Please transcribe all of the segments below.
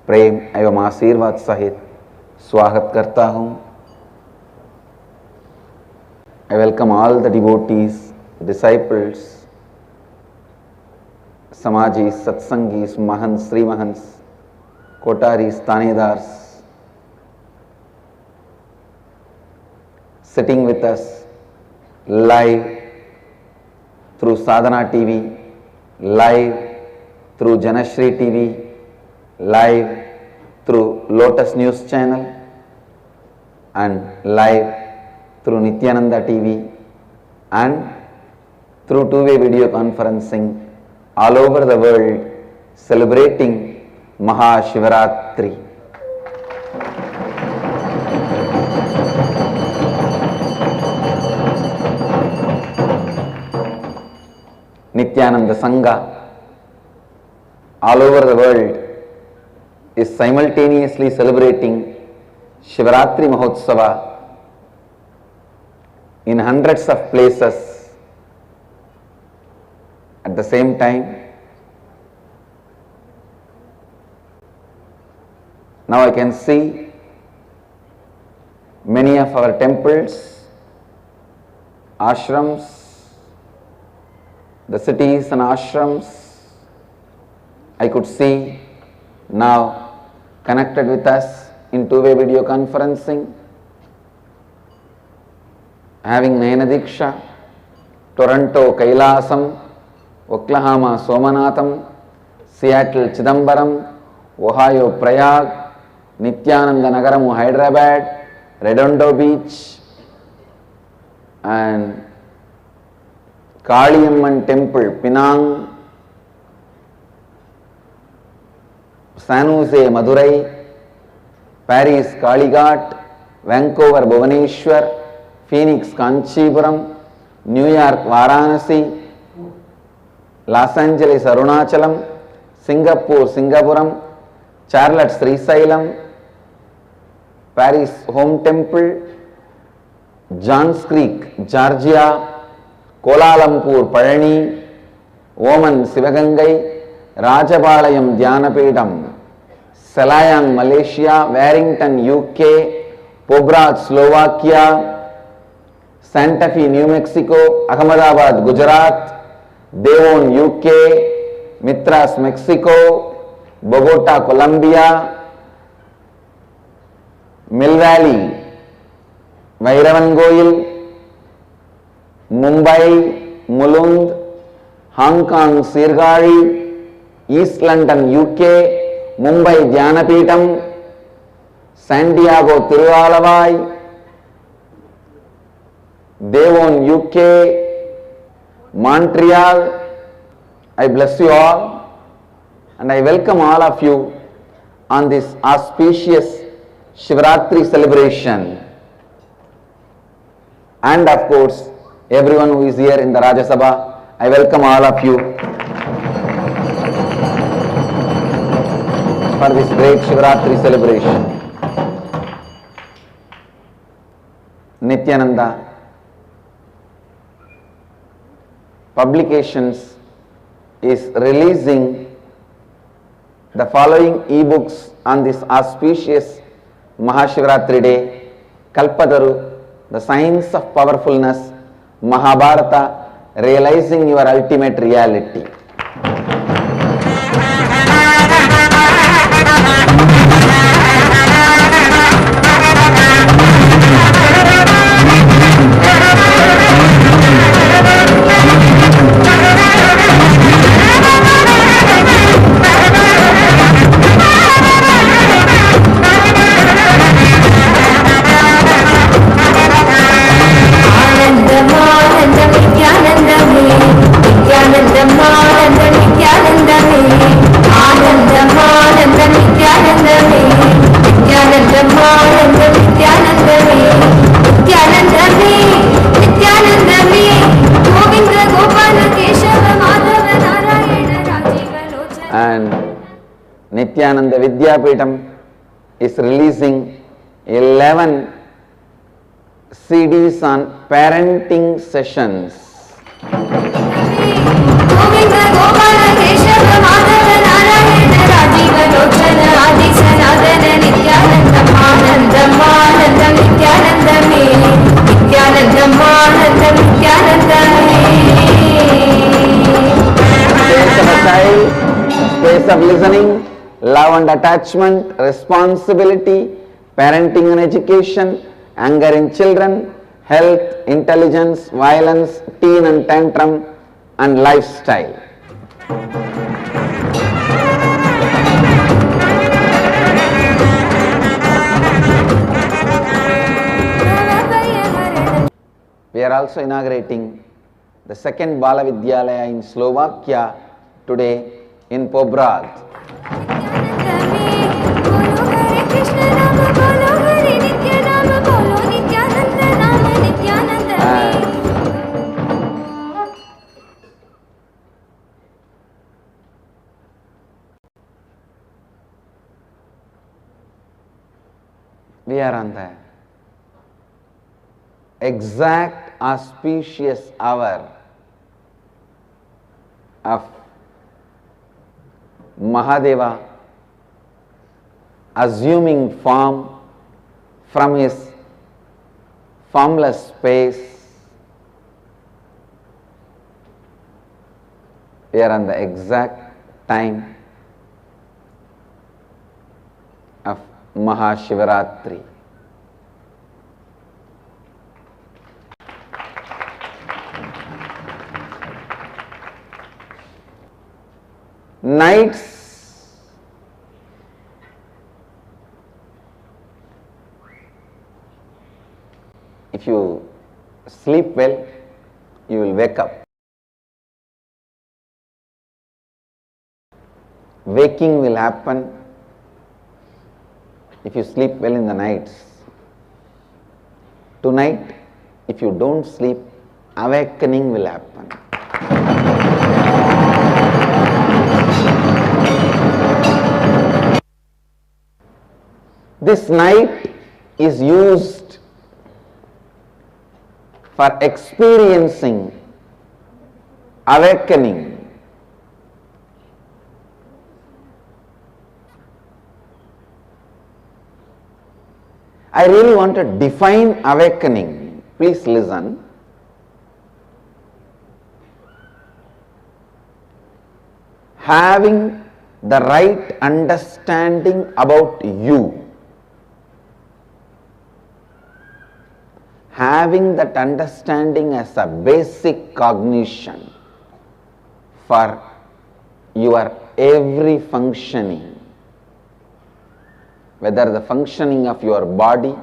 प्रेम एवं आशीर्वाद सहित स्वागत करता हूँ। I welcome all the devotees, disciples, Samajis, Satsangis, Mahants, Sri Mahants, Kotaris, Tanedars, sitting with us live through Sadhana TV, live through Janashri TV, live through Lotus News Channel, and live through Nityananda TV, and through two-way video conferencing all over the world, celebrating Mahashivaratri. Nityananda Sangha all over the world is simultaneously celebrating Shivaratri Mahotsava in hundreds of places at the same time. Now I can see many of our temples, ashrams, the cities and ashrams, I could see now connected with us in two-way video conferencing, having Nayana Diksha, Toronto Kailasam, Oklahoma Somanatham, Seattle Chidambaram, Ohio Prayag, Nityananda Nagaramu Hyderabad, Redondo Beach, and Kaliamman Temple Penang, San Jose Madurai, Paris Kalighat, Vancouver Bhubaneswar, Phoenix Kanchipuram, New York Varanasi, Los Angeles Arunachalam, Singapore Singapuram, Charlotte Srisailam, Paris Home Temple, Johns Creek Georgia, Kuala Lumpur Palani, Oman Sivagangai, Rajapalayam Dhyanapedam, Selayang Malaysia, Warrington UK, Pobrad Slovakia, Santa Fe New Mexico, Ahmedabad Gujarat, Devon UK, Mitras Mexico, Bogota Colombia, Mill Valley, Vairavangoil, Mumbai, Mulund, Hong Kong Sirgari, East London UK, Mumbai Dhyanapitham, San Diego Tiruvalavai, Devon UK, Montreal. I bless you all and I welcome all of you on this auspicious Shivaratri celebration, and of course everyone who is here in the Rajya Sabha. I welcome all of you for this great Shivaratri celebration. Nityananda Publications is releasing the following e-books on this auspicious Mahashivaratri day: Kalpataru, The Science of Powerfulness, Mahabharata, Realizing Your Ultimate Reality. Nityananda Vidyapeetham is releasing 11 CDs on parenting sessions. Govinda Gopala Keshava Madhava Narayana Rajiva Lochana Adi ways of listening, love and attachment, responsibility, parenting and education, anger in children, health, intelligence, violence, teen and tantrum, and lifestyle. We are also inaugurating the second Bala Vidyalaya in Slovakia today in Pobrad. We are on the exact auspicious hour of Mahadeva assuming form from his formless space. We are on the exact time of Mahashivaratri. Nights if you sleep well, you will wake up. Waking will happen if you sleep well in the nights. Tonight, if you don't sleep, awakening will happen. This night is used for experiencing awakening. I really want to define awakening. Please listen. Having the right understanding about you. Having that understanding as a basic cognition for your every functioning, whether the functioning of your body,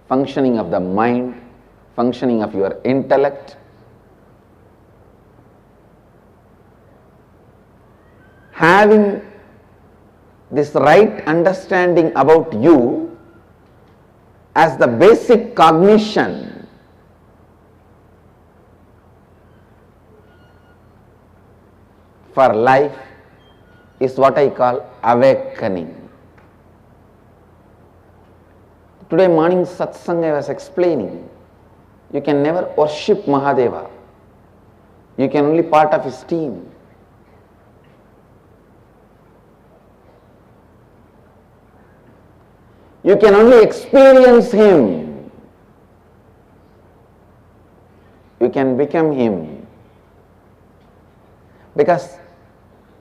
functioning of the mind, functioning of your intellect. Having this right understanding about you as the basic cognition for life is what I call awakening. Today morning satsang I was explaining, you can never worship Mahadeva. You can only part of his team. You can only experience him. You can become him. Because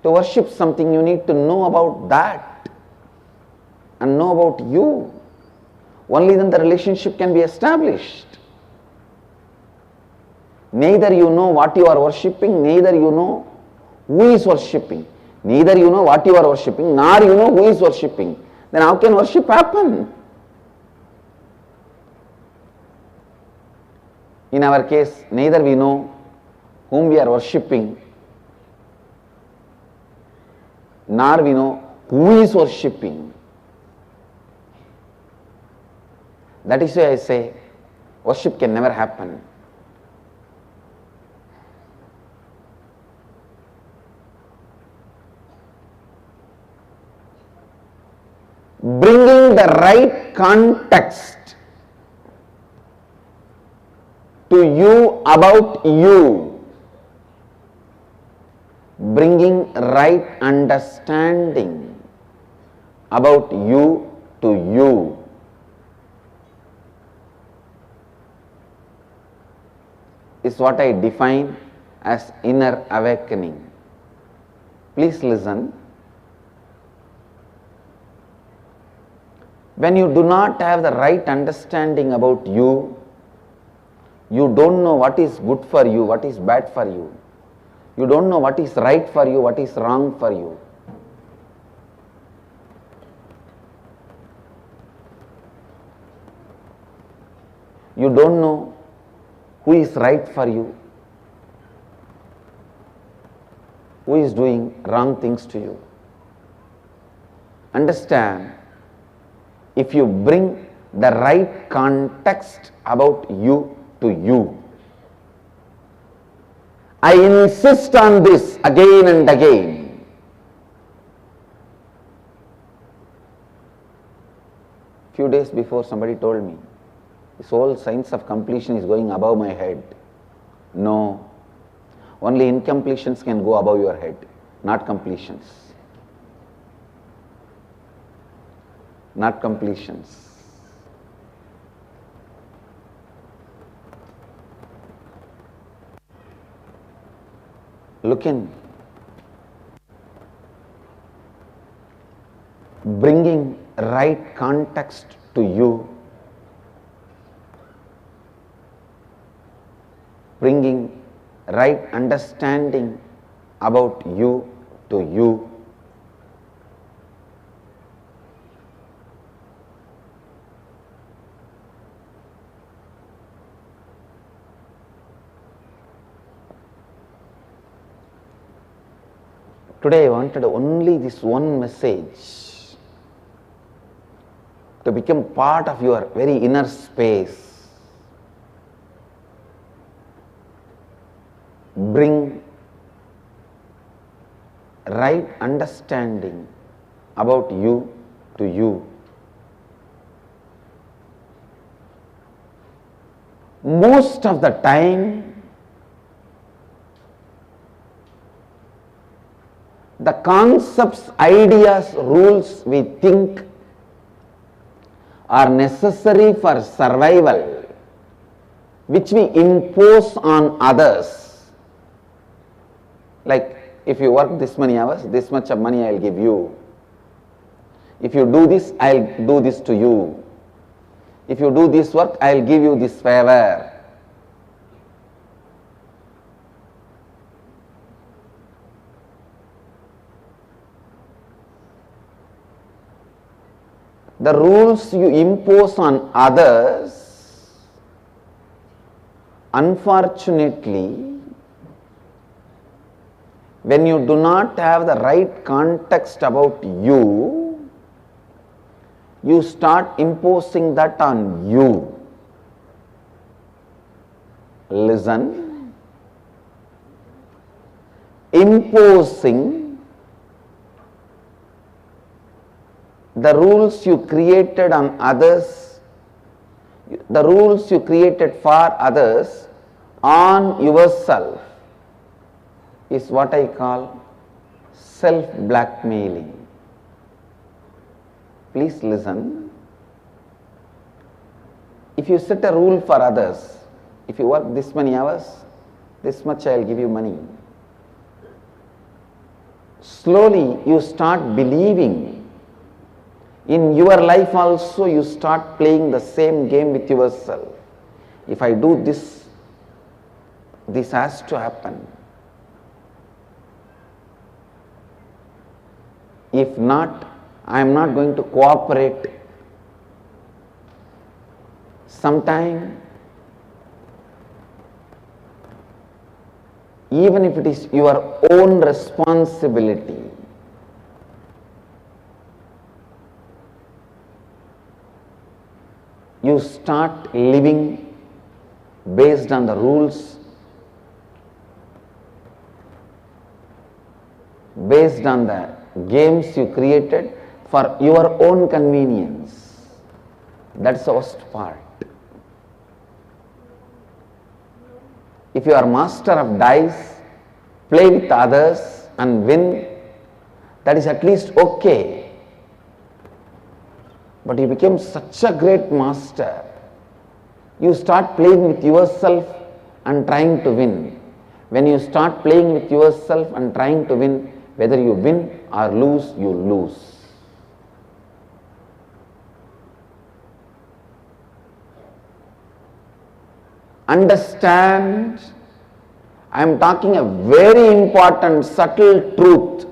to worship something you need to know about that and know about you. Only then the relationship can be established. Neither you know what you are worshipping, neither you know who is worshipping. Neither you know what you are worshipping, nor you know who is worshipping. Then how can worship happen? In our case, neither we know whom we are worshipping, nor we know who is worshipping. That is why I say, worship can never happen. Bringing the right context to you about you, bringing right understanding about you to you. Is what I define as inner awakening. Please listen. When you do not have the right understanding about you, you don't know what is good for you, what is bad for you. You don't know what is right for you, what is wrong for you. You don't know who is right for you, who is doing wrong things to you. Understand, if you bring the right context about you to you, I insist on this again and again. Few days before, somebody told me, this whole science of completion is going above my head. No, only incompletions can go above your head, not completions. Not completions. Look in. Bringing right context to you, bringing right understanding about you to you. Today I wanted only this one message to become part of your very inner space. Bring right understanding about you to you. Most of the time, the concepts, ideas, rules we think are necessary for survival, which we impose on others. Like, if you work this many hours, this much of money I will give you. If you do this, I will do this to you. If you do this work, I will give you this favor. The rules you impose on others, unfortunately, when you do not have the right context about you, you start imposing that on you. Listen. Imposing the rules you created on others, the rules you created for others on yourself is what I call self-blackmailing. Please listen. If you set a rule for others, if you work this many hours, this much I will give you money. Slowly you start believing. In your life also you start playing the same game with yourself. If I do this, this has to happen. If not, I am not going to cooperate. Sometime, even if it is your own responsibility, you start living based on the rules, based on the games you created for your own convenience. That's the worst part. If you are master of dice, play with others and win, that is at least okay. But you become such a great master, you start playing with yourself and trying to win. When you start playing with yourself and trying to win, whether you win or lose, you lose. Understand, I am talking a very important subtle truth.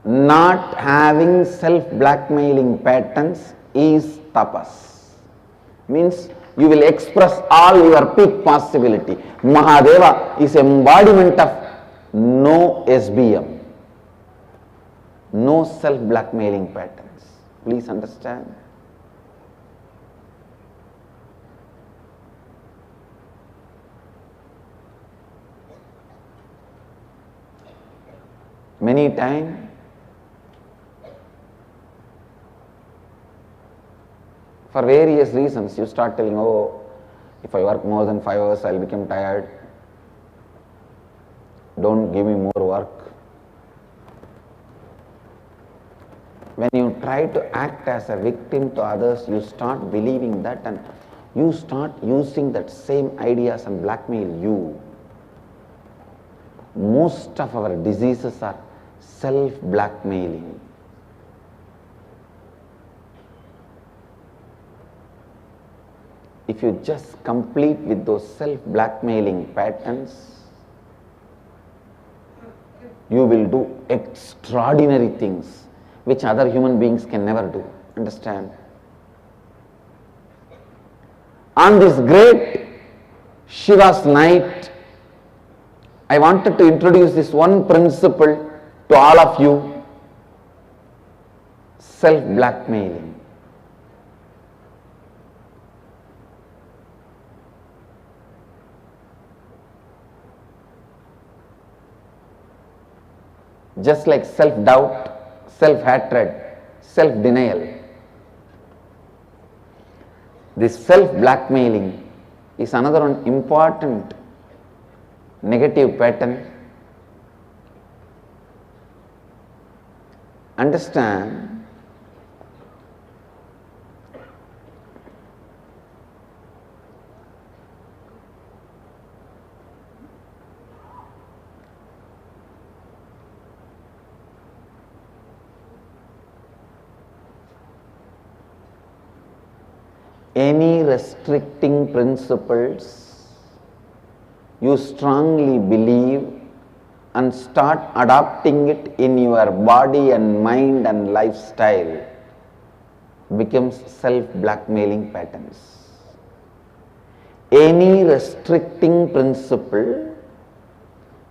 Not having self-blackmailing patterns is tapas. Means you will express all your peak possibility. Mahadeva is embodiment of no SBM, no self-blackmailing patterns. Please understand. Many times for various reasons, you start telling, oh, if I work more than 5 hours, I'll become tired. Don't give me more work. When you try to act as a victim to others, you start believing that and you start using that same ideas and blackmail you. Most of our diseases are self-blackmailing. If you just complete with those self-blackmailing patterns, you will do extraordinary things which other human beings can never do. Understand? On this great Shiva's night, I wanted to introduce this one principle to all of you: self-blackmailing. Just like self-doubt, self-hatred, self-denial, this self-blackmailing is another one important negative pattern. Understand, any restricting principles you strongly believe and start adopting it in your body and mind and lifestyle becomes self-blackmailing patterns. Any restricting principle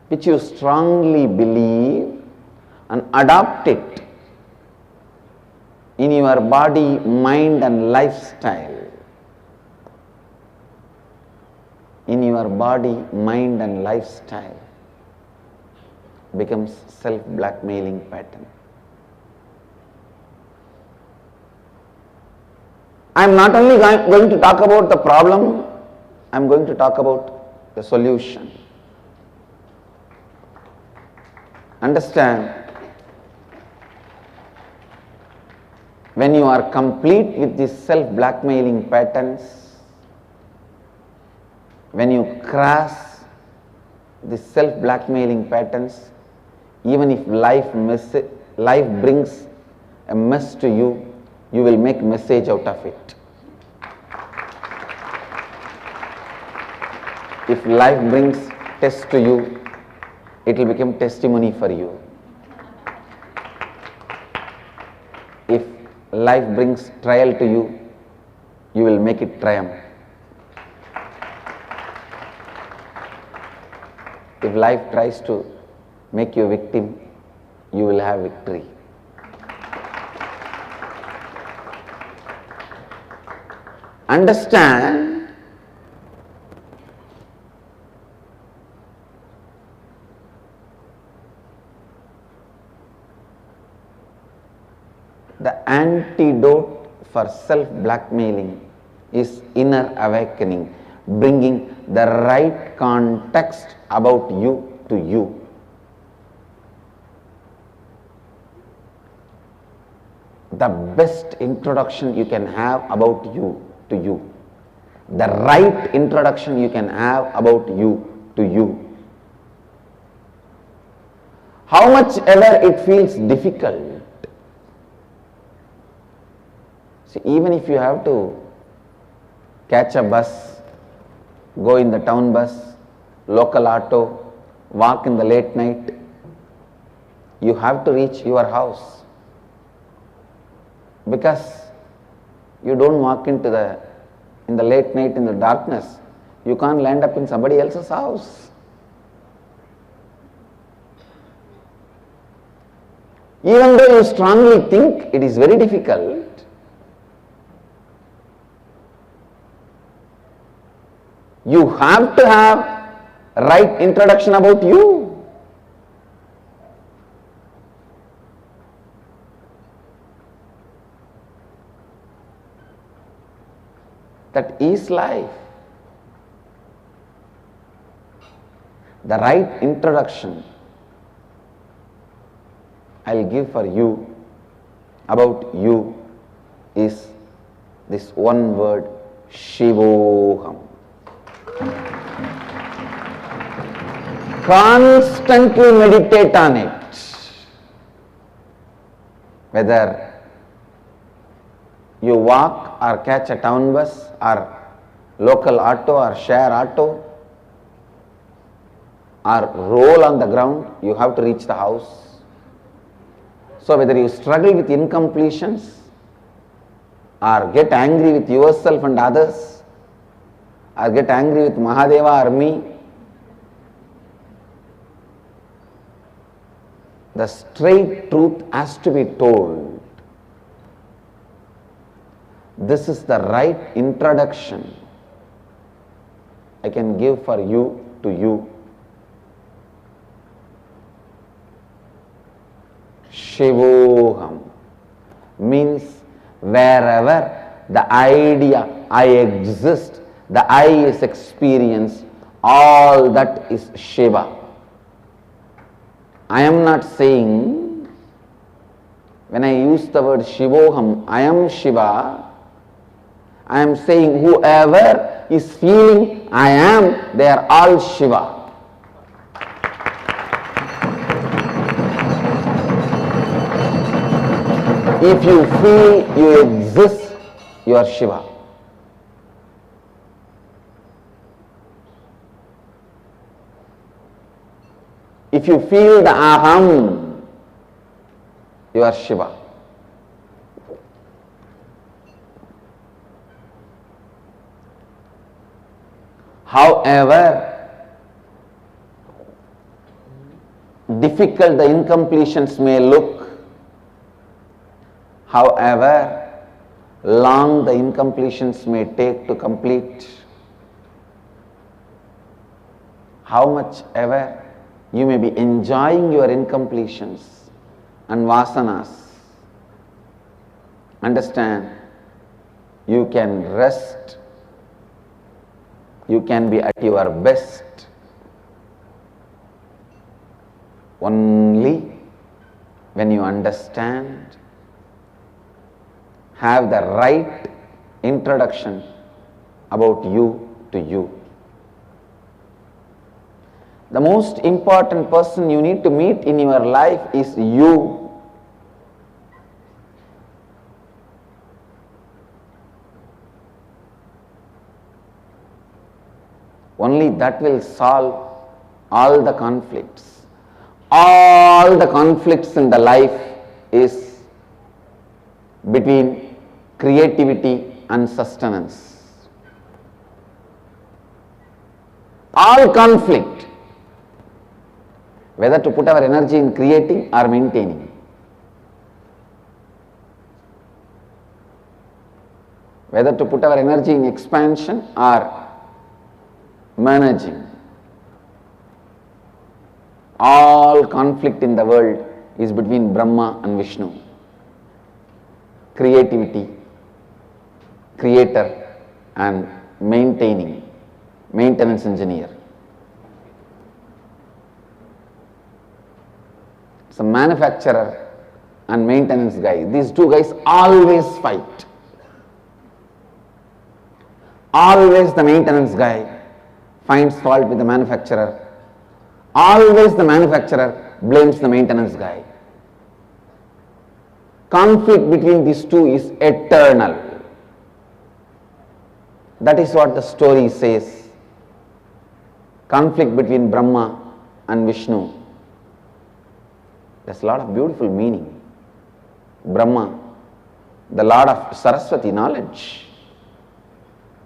which you strongly believe and adopt it in your body, mind and lifestyle, in your body, mind and lifestyle becomes self-blackmailing pattern. I am not only going to talk about the problem, I am going to talk about the solution. Understand, when you are complete with these self-blackmailing patterns, when you cross these self-blackmailing patterns, even if life brings a mess to you, you will make message out of it. If life brings test to you, it will become testimony for you. If life brings trial to you, you will make it triumph. If life tries to make you a victim, you will have victory. Understand, the antidote for self-blackmailing is inner awakening, bringing the right context about you to you. the best introduction you can have about you to you, the right introduction you can have about you to you. How much ever it feels difficult. See, even if you have to catch a bus, go in the town bus, local auto, walk in the late night, you have to reach your house, because you don't walk in the late night in the darkness, you can't land up in somebody else's house. Even though you strongly think it is very difficult, you have to have right introduction about you. That is life. The right introduction I'll give for you about you is this one word, Shivoham. Constantly meditate on it. Whether you walk or catch a town bus or local auto or share auto or roll on the ground, you have to reach the house. So whether you struggle with incompletions or get angry with yourself and others or get angry with Mahadeva or me, the straight truth has to be told. This is the right introduction I can give for you to you. Shivoham means wherever the idea I exist, the I is experience, all that is Shiva. I am not saying, when I use the word Shivoham, I am Shiva. I am saying whoever is feeling I am, they are all Shiva. If you feel you exist, you are Shiva. If you feel the Aham, you are Shiva. However difficult the incompletions may look, however long the incompletions may take to complete, how much ever you may be enjoying your incompletions and vasanas, understand, you can rest, you can be at your best only when you understand, have the right introduction about you to you. The most important person you need to meet in your life is you. Only that will solve all the conflicts. All the conflicts in the life is between creativity and sustenance. All conflict, whether to put our energy in creating or maintaining. Whether to put our energy in expansion or managing. All conflict in the world is between Brahma and Vishnu. Creativity, creator and maintaining, maintenance engineer. It's a manufacturer and maintenance guy. These two guys always fight. Always the maintenance guy finds fault with the manufacturer. Always the manufacturer blames the maintenance guy. Conflict between these two is eternal. That is what the story says. Conflict between Brahma and Vishnu. There's a lot of beautiful meaning. Brahma, the lord of Saraswati, knowledge.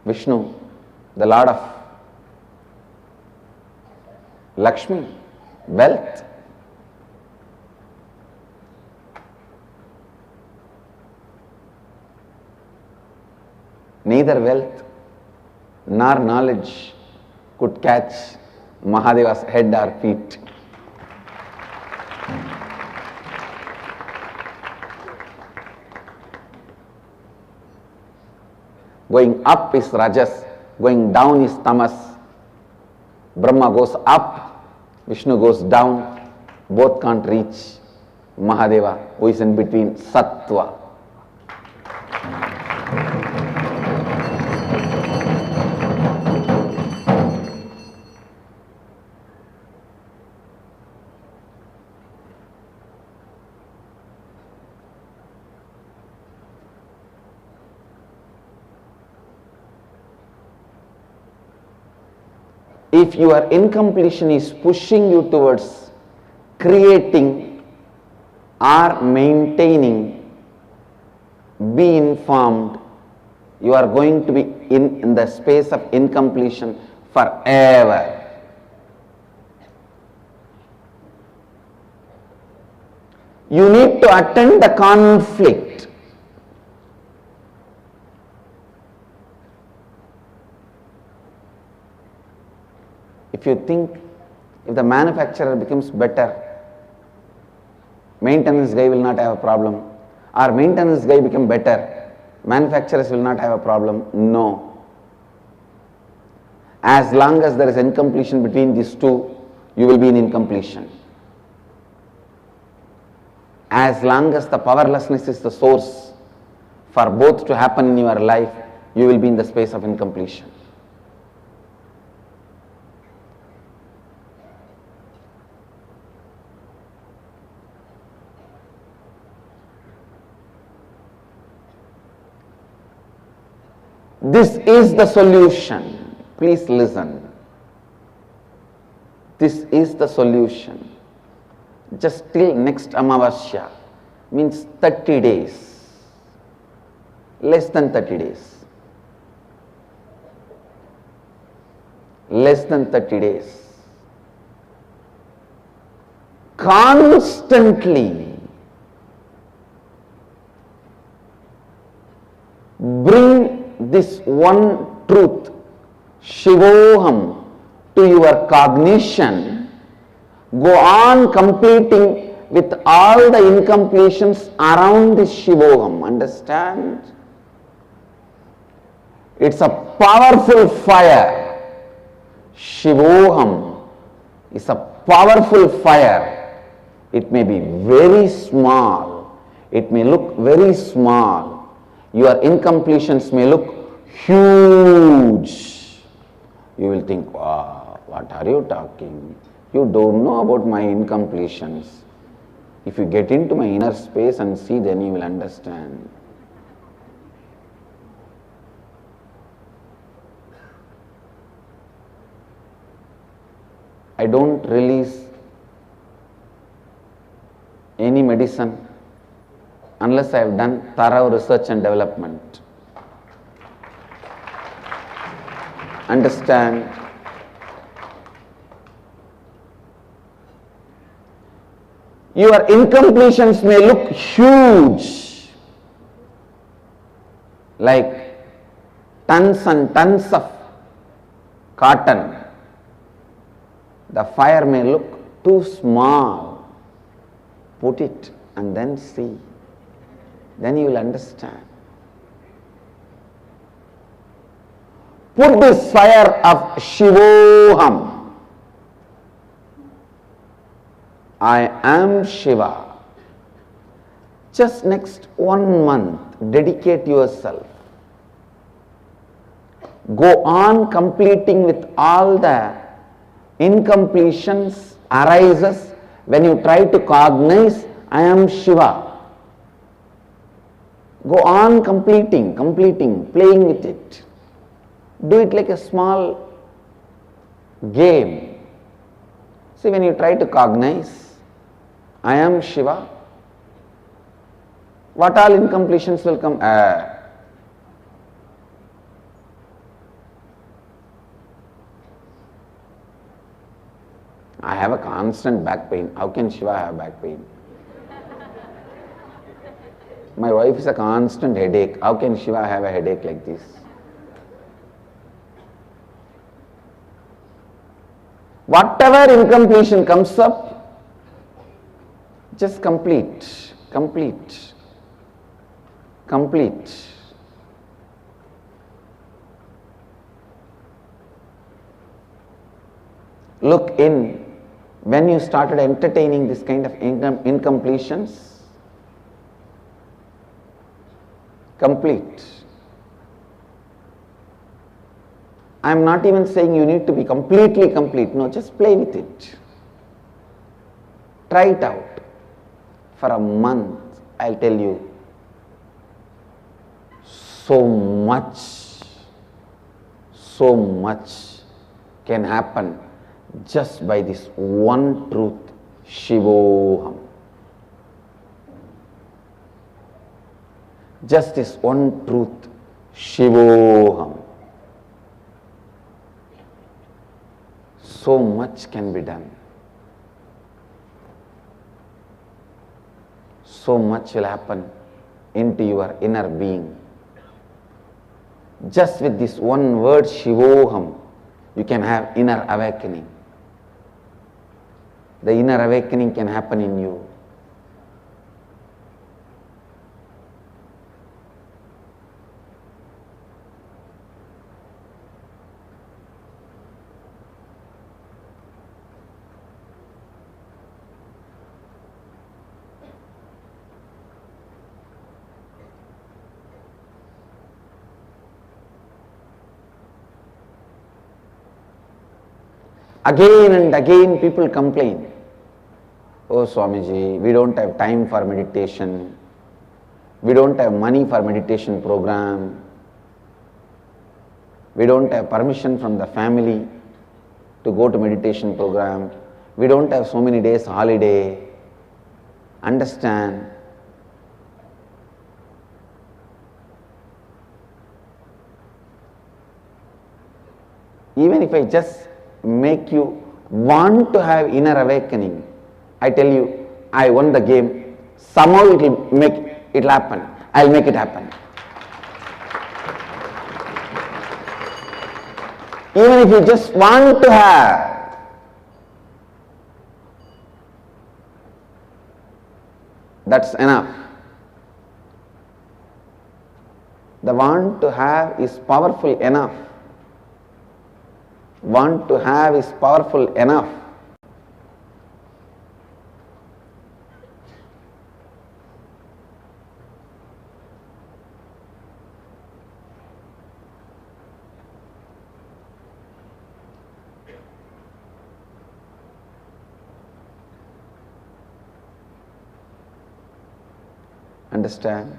Vishnu, the lord of Lakshmi, wealth. Neither wealth nor knowledge could catch Mahadeva's head or feet. Going up is Rajas, going down is Tamas. Brahma goes up, Vishnu goes down. Both can't reach Mahadeva, who is in between, Sattva. If your incompletion is pushing you towards creating or maintaining, be informed, you are going to be in the space of incompletion forever. You need to attend the conflict. If you think, if the manufacturer becomes better, maintenance guy will not have a problem, or maintenance guy become better, manufacturers will not have a problem. No. As long as there is incompletion between these two, you will be in incompletion. As long as the powerlessness is the source for both to happen in your life, you will be in the space of incompletion. This is the solution. Please listen. This is the solution. Just till next Amavasya, means 30 days. Less than 30 days. Less than 30 days. Constantly bring this one truth, Shivoham, to your cognition. Go on completing with all the incompletions around this Shivoham. Understand? It's a powerful fire. Shivoham is a powerful fire. It may be very small. It may look very small. Your incompletions may look huge. You will think, wow, what are you talking? You don't know about my incompletions. If you get into my inner space and see, then you will understand. I don't release any medicine unless I have done thorough research and development. Understand? Your incompletions may look huge, like tons and tons of cotton. The fire may look too small. Put it and then see. Then you will understand. Put this fire of Shivoham. I am Shiva. Just next 1 month, dedicate yourself. Go on completing with all the incompletions arises when you try to cognize I am Shiva. Go on completing, playing with it. Do it like a small game. See, when you try to cognize I am Shiva, what all incompletions will come? I have a constant back pain. How can Shiva have back pain? My wife is a constant headache. How can Shiva have a headache like this? Whatever incompletion comes up, just complete. Look in. When you started entertaining this kind of incompletions, complete. I am not even saying you need to be completely complete. No, just play with it. Try it out. For a month, I'll tell you, so much can happen just by this one truth, Shivoham. Just this one truth, Shivoham. So much can be done. So much will happen into your inner being. Just with this one word, Shivoham, you can have inner awakening. The inner awakening can happen in you. Again and again people complain, oh Swamiji, we don't have time for meditation, we don't have money for meditation program, we don't have permission from the family to go to meditation program, we don't have so many days holiday. Understand, even if I just make you want to have inner awakening, I tell you, I won the game, somehow it'll happen, I'll make it happen. Even if you just want to have, that's enough. The want to have is powerful enough. Want to have is powerful enough. Understand?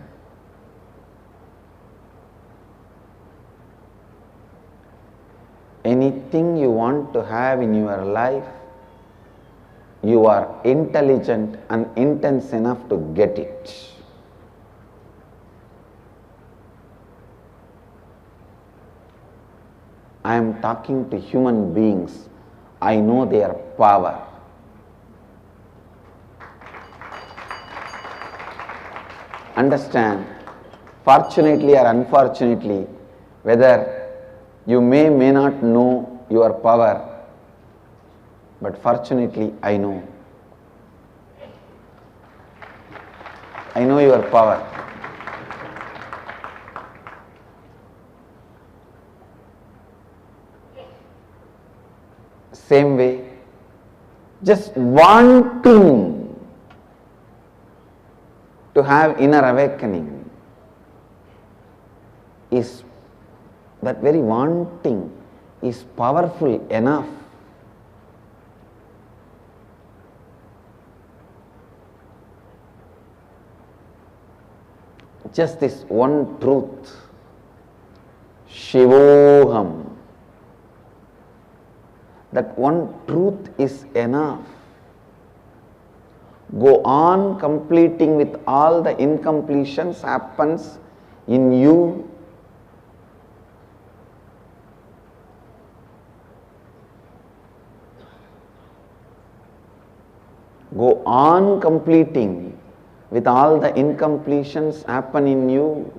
Anything you want to have in your life, you are intelligent and intense enough to get it. I am talking to human beings. I know their power. Understand, fortunately or unfortunately, whether you may not know your power, but fortunately I know. I know your power. Same way, just wanting to have inner awakening is, that very wanting is powerful enough just this one truth, Shivoham, that one truth is enough. Go on completing with all the incompletions happens in you. Go on completing with all the incompletions happen in you.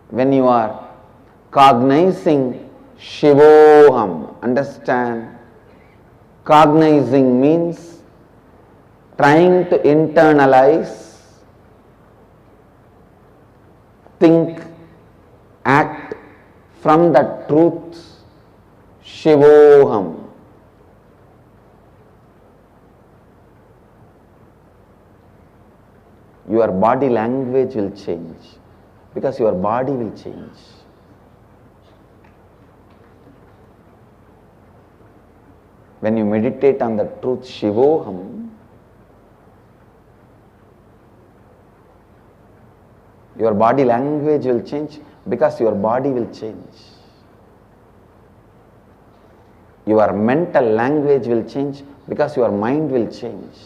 When you are cognizing Shivoham, understand, cognizing means trying to internalize, think, act from the truth, Shivoham. Your body language will change because your body will change. When you meditate on the truth Shivoham, your body language will change because your body will change. Your mental language will change because your mind will change.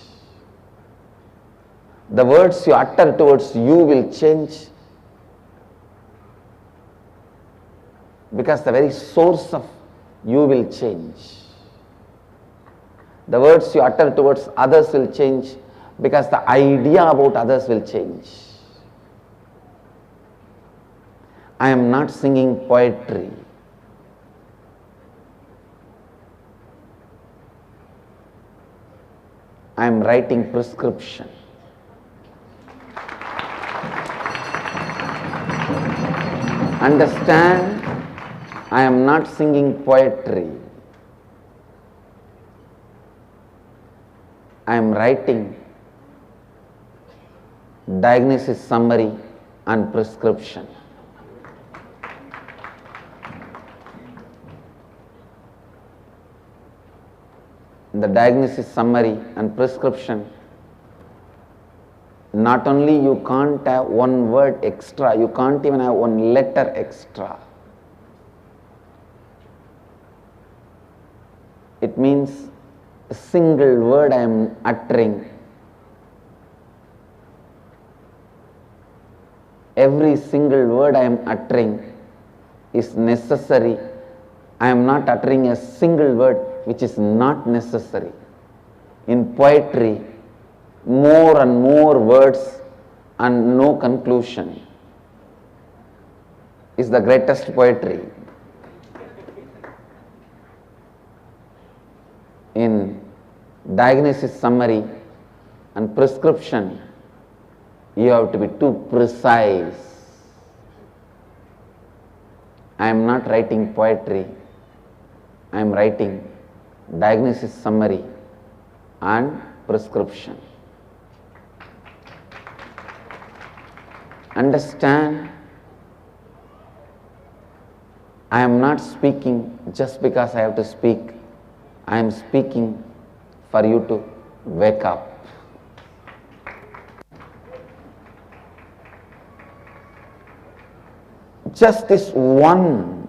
The words you utter towards you will change because the very source of you will change. The words you utter towards others will change because the idea about others will change. I am not singing poetry. I am writing prescription. Understand, I am not singing poetry. I am writing diagnosis summary and prescription. In the diagnosis summary and prescription, not only you can't have one word extra, you can't even have one letter extra. It means a single word I am uttering. Every single word I am uttering is necessary. I am not uttering a single word which is not necessary. In poetry, more and more words and no conclusion is the greatest poetry. In diagnosis summary and prescription, you have to be too precise. I am not writing poetry, I am writing diagnosis summary and prescription. Understand, I am not speaking just because I have to speak. I am speaking for you to wake up. Just this one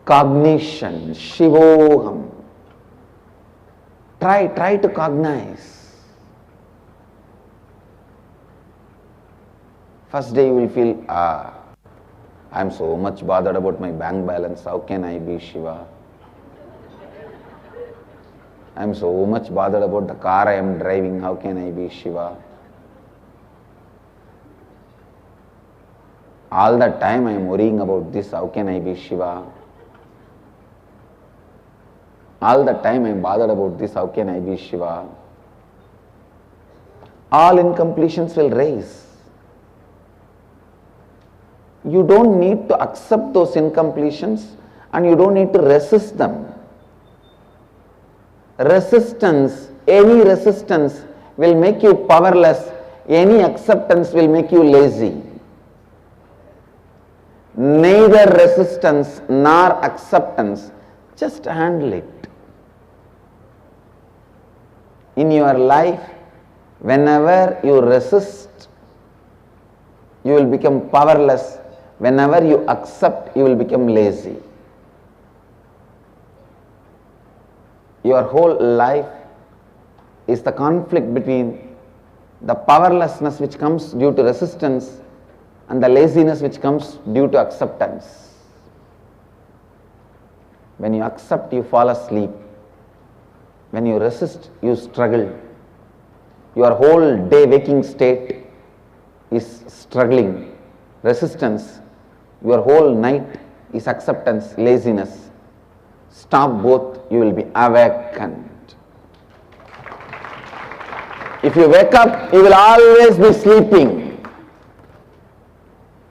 cognition, Shivoham. Try to cognize. First day you will feel, I am so much bothered about my bank balance, how can I be Shiva? I am so much bothered about the car I am driving, how can I be Shiva? All the time I am worrying about this, how can I be Shiva? All the time I am bothered about this, how can I be Shiva? All incompletions will rise. You don't need to accept those incompletions and you don't need to resist them. Resistance, any resistance will make you powerless, any acceptance will make you lazy. Neither resistance nor acceptance, just handle it. In your life, whenever you resist, you will become powerless. Whenever you accept, you will become lazy. Your whole life is the conflict between the powerlessness which comes due to resistance and the laziness which comes due to acceptance. When you accept, you fall asleep. When you resist, you struggle. Your whole day waking state is struggling, resistance. Your whole night is acceptance, laziness. Stop both, you will be awakened. If you wake up, you will always be sleeping.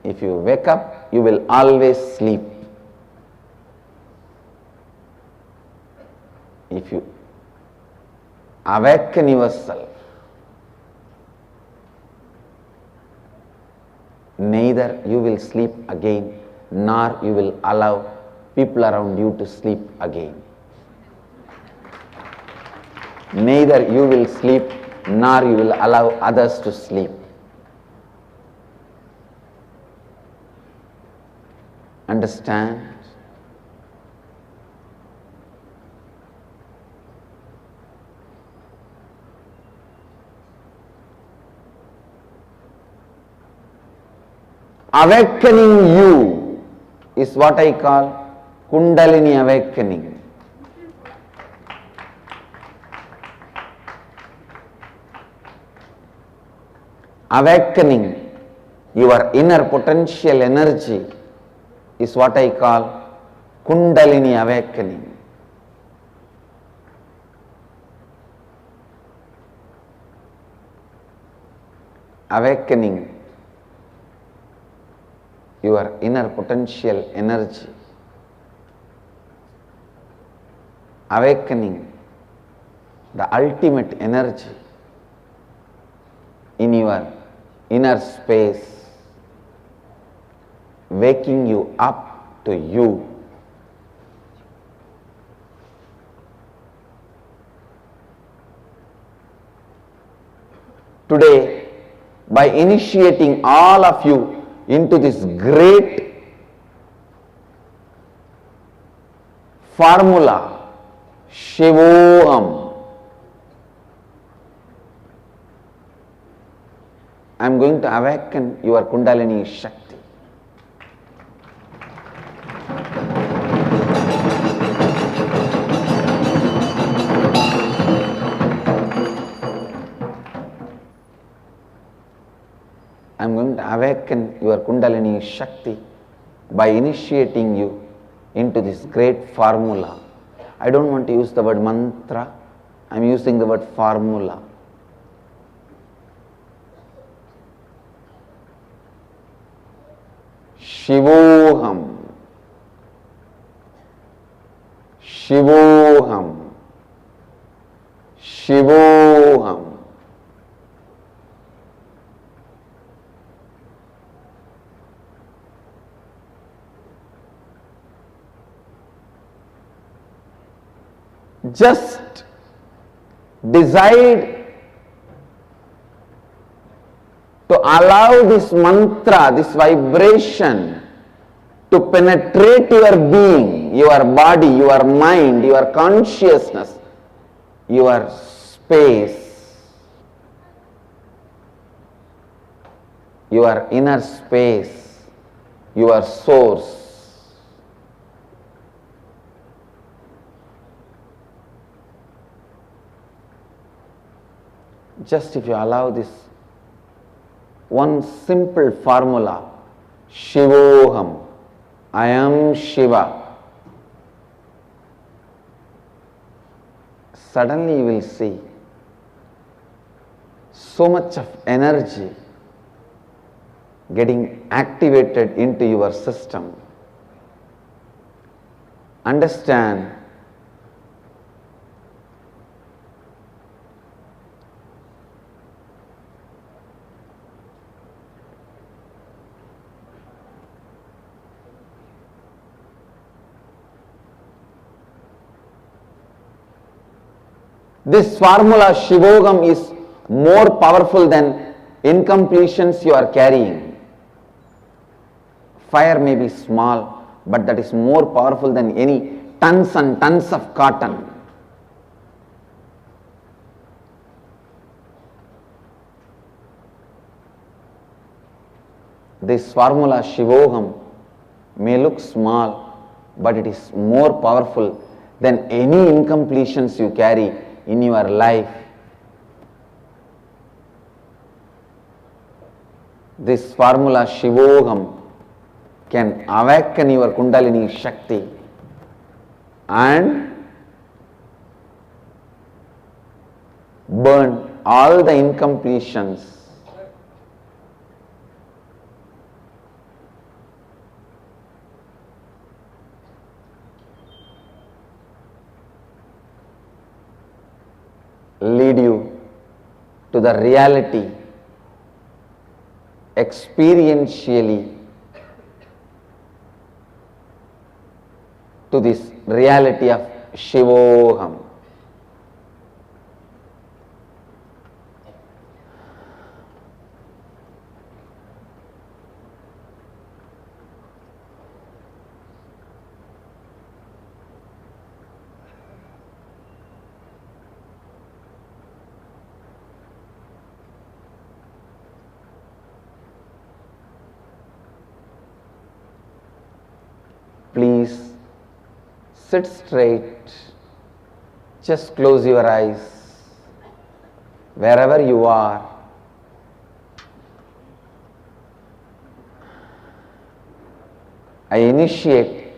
If you wake up, you will always sleep. If you awaken yourself, neither you will sleep again, nor you will allow people around you to sleep again. Neither you will sleep, nor you will allow others to sleep. Understand? Awakening you is what I call Kundalini awakening. Awakening your inner potential energy is what I call Kundalini awakening. Awakening your inner potential energy. Awakening the ultimate energy in your inner space, waking you up to you. Today, by initiating all of you into this great formula, Shivoham, I am going to awaken your Kundalini Shakti. I am going to awaken your Kundalini Shakti by initiating you into this great formula. I don't want to use the word mantra, I am using the word formula. Shivoham, Shivoham, Shivoham. Just decide to allow this mantra, this vibration to penetrate your being, your body, your mind, your consciousness, your space, your inner space, your source. Just if you allow this one simple formula, Shivoham, I am Shiva, suddenly you will see so much of energy getting activated into your system. Understand, This formula Shivogam is more powerful than incompletions you are carrying. Fire may be small, but that is more powerful than any tons and tons of cotton. This formula Shivogam may look small, but it is more powerful than any incompletions you carry in your life. This formula Shivogam can awaken your Kundalini Shakti and burn all the incompletions. Lead you to the reality experientially, to this reality of Shivogam. Please sit straight, just close your eyes, wherever you are. I initiate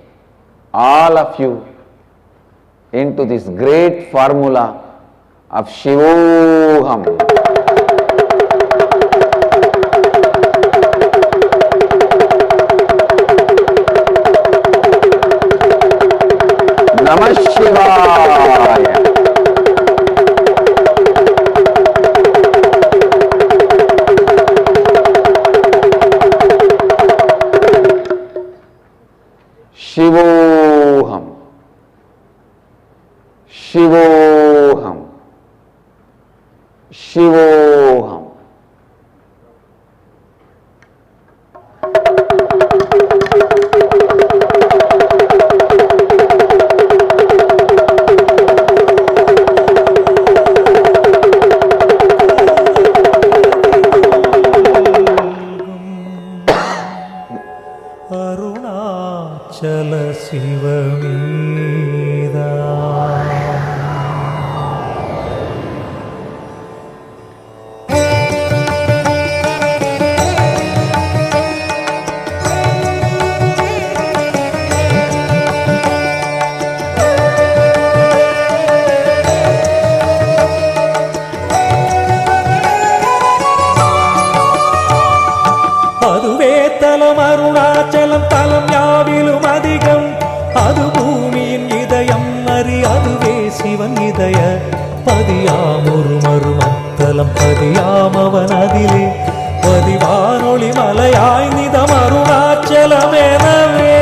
all of you into this great formula of Shivogam. Namah Shivaya. Shivogam. Shivogam. Shivogam. Arunachala Shivamida Aduvethalam Arunachalam Thalam Yavilum Adhigam Adu Bhoomiyin Idayam Ari Aduve Sivan Idaya Padiyamurmarum Attalam Padiyamavan Adile Padivanoli Malayai Nidam Arunachalam Enave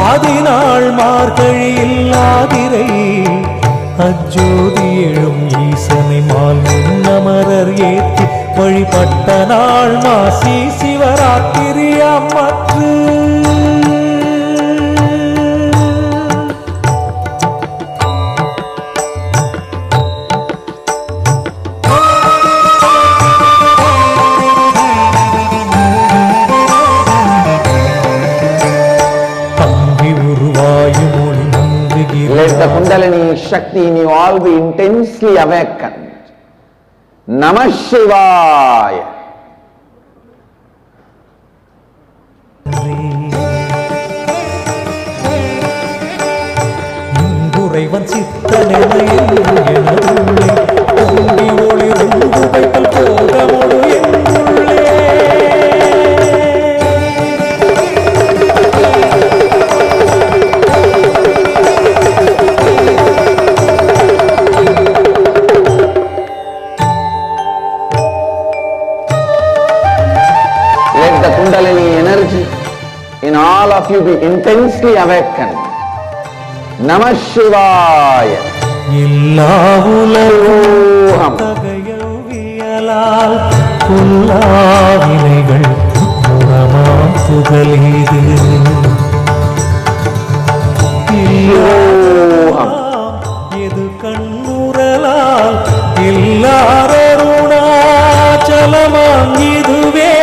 ஆதிநாள் மார்கழியில் ஆதிரை அஜோதி எழும் ஈசனை mall முன்னமரர் ஏற்றி வழிபட்ட நாள் மாசி Shivaratri அம்மற்று Let the Kundalini Shakti in you all be intensely awakened. Namah Shivaya. இங்குறைவன் சித்தனை எனதுள்ளே பொங்கி ஒளி ரெண்டு வைத்தல் போகமோடு Kundalini energy in all of you be intensely awakened. Namah Shivaya. எல்லா உலகம் தகையவியலால் புல்லாவினைகள் புறமாம் புகழீது எது கண்ணுறலால் எல்லாருணாச்சலமாம் இதுவே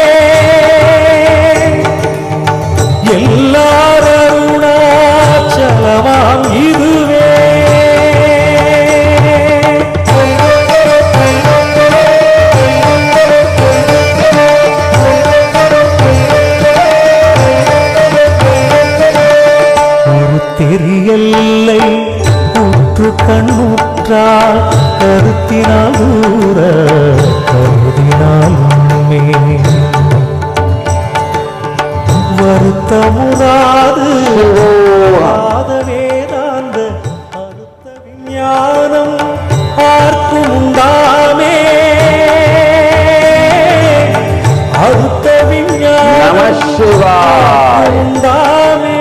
எல்லாருணாச்சலமாம் இதுவே தெரியல்லை உற்று கண்ணுற்றால் கருத்தினால் ஊற கருதினால் உண்மை வருத்தமுறாது வேதாந்த அறுத்த விஞ்ஞானம் ஆர்க்கும் உண்டாமே அறுத்த விஞ்ஞானம் உண்டாமே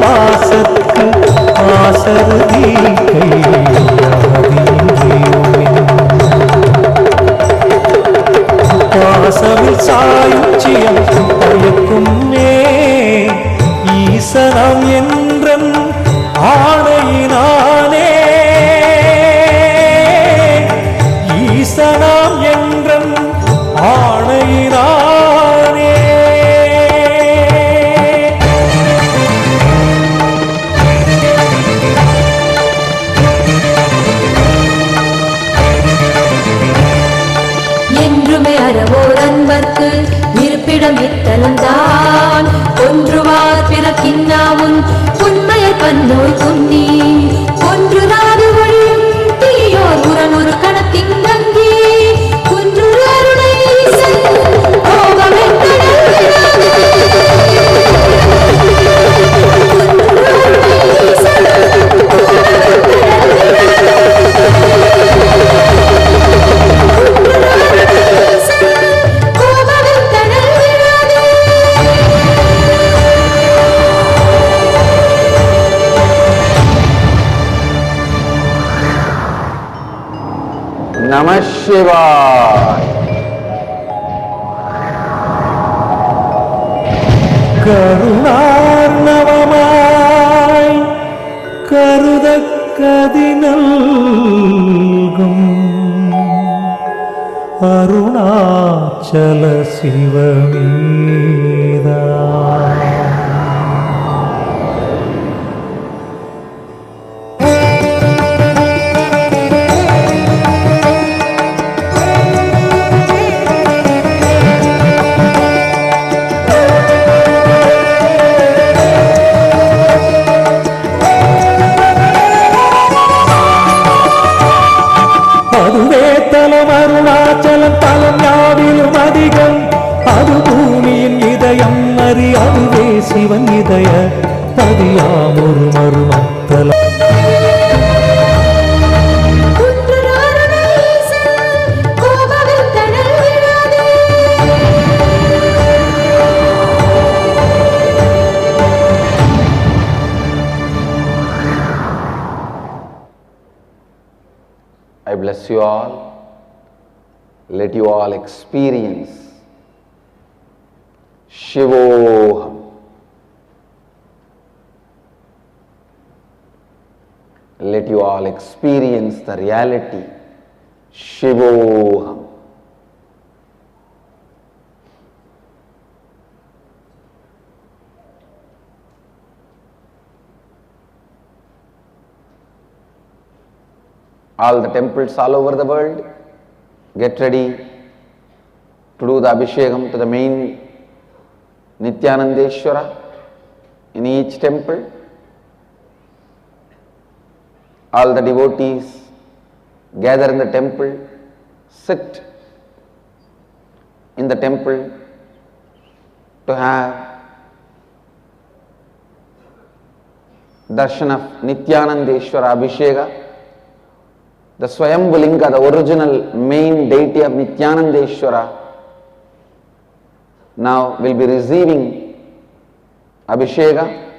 வாசத்து ஆசருதி பாசமில் சாயுச்சியம் பயக்கும் ஈசனம் என்றன் ஆணையினானே ஈசனம் என்றன் ஆணையினானே இருப்பிடம் இத்தலந்தான் ஒன்றுவார் பிறக்கின்னாவும் உண்மையை பன்னோய் துண்ணி ஒன்று நாடு ஒழியும் தீயோர் உரனொரு கணத்திங்கி குன்று அருணை Namah Shivaya. கருணார்ணவமாய் கருதக்கதினல்கும் அருணாச்சல சிவமீதா அதுவே தலம் அருணாச்சலம் தலம் யாவிலும் அதிகம் அது பூமியின் இதயம் அறி அதுவே சிவன் இதய பதியாம் ஒரு மருமத்தலம் I bless you all. Let you all experience Shivoham. Let you all experience the reality Shivoham. All the temples all over the world, get ready to do the Abhishekam to the main Nityanandeshwara in each temple. All the devotees gather in the temple, sit in the temple to have darshan of Nityanandeshwara Abhisheka, the Swayambhulinga, the original main deity of Nityanandeshwara, now will be receiving Abhisheka.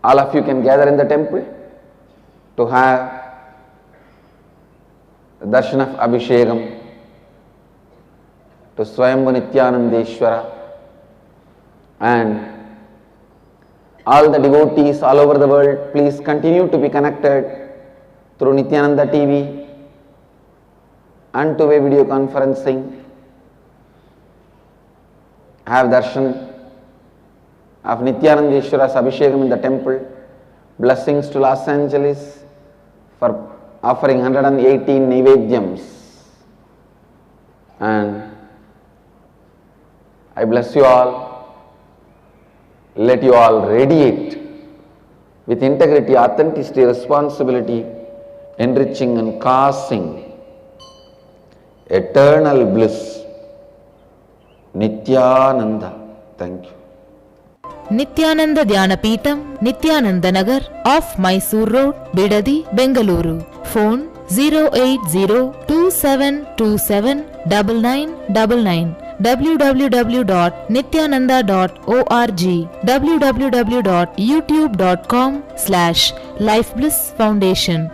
All of you can gather in the temple to have the darshan of Abhishekam to Swayambhu Nityanandeshwara, and all the devotees all over the world, please continue to be connected through Nityananda TV and two-way video conferencing. Have darshan of Nityanandeshwara's Abhishekam in the temple. Blessings to Los Angeles for offering 118 Naivedyams. And I bless you all. Let you all radiate with integrity, authenticity, responsibility, enriching and causing eternal bliss. Nityananda. Thank you. Nityananda Dhyanapitham, Nityananda Nagar, off Mysore Road, Bidadi, Bengaluru. Phone 08027279999. www.nityananda.org, www.youtube.com/Life Bliss Foundation.